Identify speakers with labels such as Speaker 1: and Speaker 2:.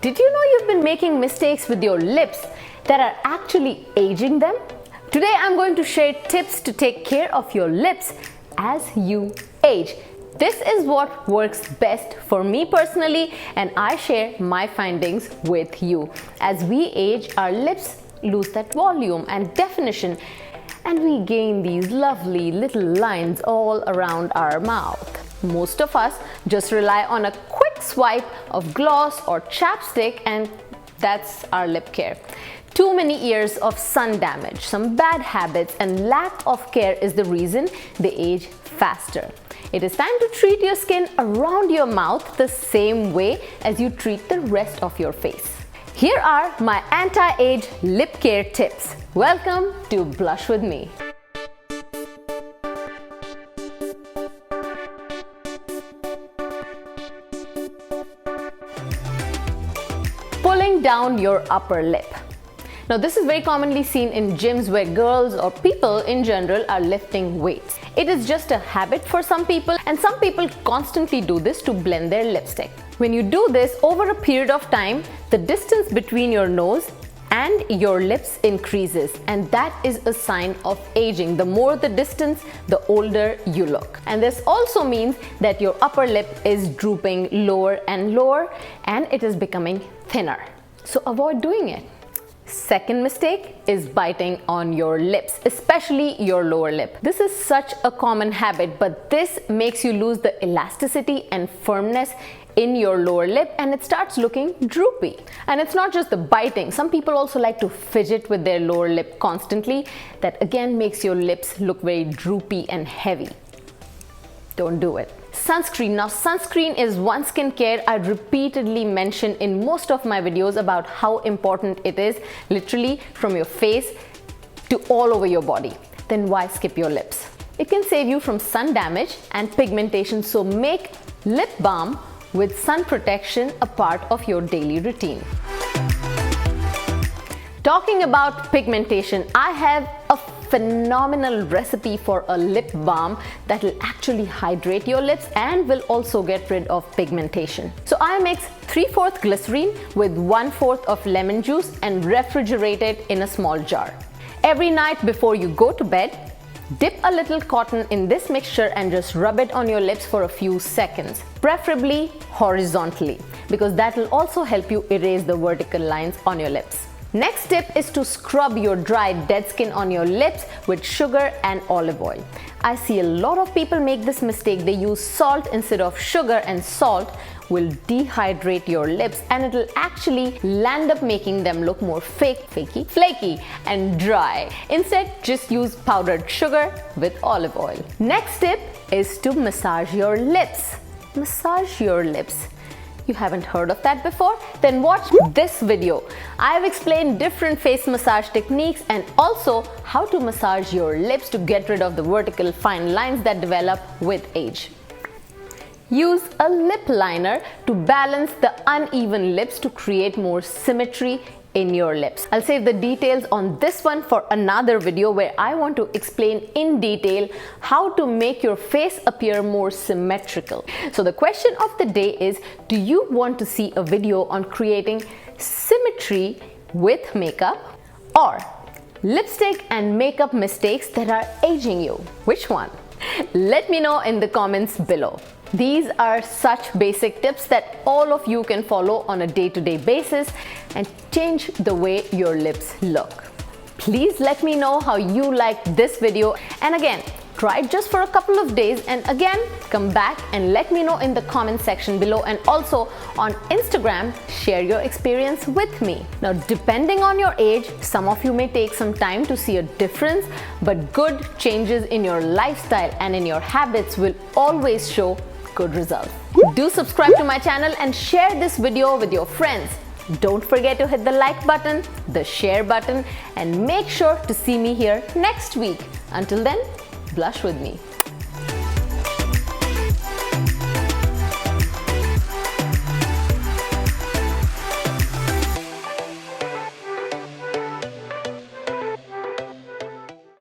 Speaker 1: Did you know you've been making mistakes with your lips that are actually aging them? Today I'm going to share tips to take care of your lips as you age. This is what works best for me personally, and I share my findings with you. As we age, our lips lose that volume and definition, and we gain these lovely little lines all around our mouth. Most of us just rely on a quick swipe of gloss or chapstick, and that's our lip care. Too many years of sun damage, some bad habits, and lack of care is the reason they age faster. It is time to treat your skin around your mouth the same way as you treat the rest of your face. Here are my anti-age lip care tips. Welcome to Blush with me. Pulling down your upper lip. Now, this is very commonly seen in gyms where girls or people in general are lifting weights. It is just a habit for some people, and some people constantly do this to blend their lipstick. When you do this over a period of time, the distance between your nose and your lips increases, and that is a sign of aging. The more the distance, the older you look. And this also means that your upper lip is drooping lower and lower, and it is becoming thinner. So avoid doing it. Second mistake is biting on your lips, especially your lower lip. This is such a common habit, but this makes you lose the elasticity and firmness in your lower lip, and it starts looking droopy. And it's not just the biting. Some people also like to fidget with their lower lip constantly. That again makes your lips look very droopy and heavy. Don't do it. Sunscreen. Now, sunscreen is one skincare I repeatedly mention in most of my videos about how important it is, literally from your face to all over your body. Then why skip your lips? It can save you from sun damage and pigmentation, so make lip balm with sun protection a part of your daily routine. Talking about pigmentation, I have a phenomenal recipe for a lip balm that will actually hydrate your lips and will also get rid of pigmentation. So I mix 3/4 glycerine with 1/4 of lemon juice and refrigerate it in a small jar. Every night before you go to bed, dip a little cotton in this mixture and just rub it on your lips for a few seconds, preferably horizontally, because that will also help you erase the vertical lines on your lips. Next tip is to scrub your dry, dead skin on your lips with sugar and olive oil. I see a lot of people make this mistake. They use salt instead of sugar, and salt will dehydrate your lips, and it will actually land up making them look more flaky and dry. Instead, just use powdered sugar with olive oil. Next tip is to massage your lips. Massage your lips. You haven't heard of that before? Then watch this video. I've explained different face massage techniques and also how to massage your lips to get rid of the vertical fine lines that develop with age. Use a lip liner to balance the uneven lips to create more symmetry in your lips. I'll save the details on this one for another video where I want to explain in detail how to make your face appear more symmetrical. So the question of the day is, do you want to see a video on creating symmetry with makeup, or lipstick and makeup mistakes that are aging you? Which one? Let me know in the comments below. These are such basic tips that all of you can follow on a day-to-day basis and change the way your lips look. Please let me know how you liked this video, and again, try it just for a couple of days, and again, come back and let me know in the comment section below, and also on Instagram, share your experience with me. Now, depending on your age, some of you may take some time to see a difference, but good changes in your lifestyle and in your habits will always show good results. Do subscribe to my channel and share this video with your friends. Don't forget to hit the like button, the share button, and make sure to see me here next week. Until then, blush with me.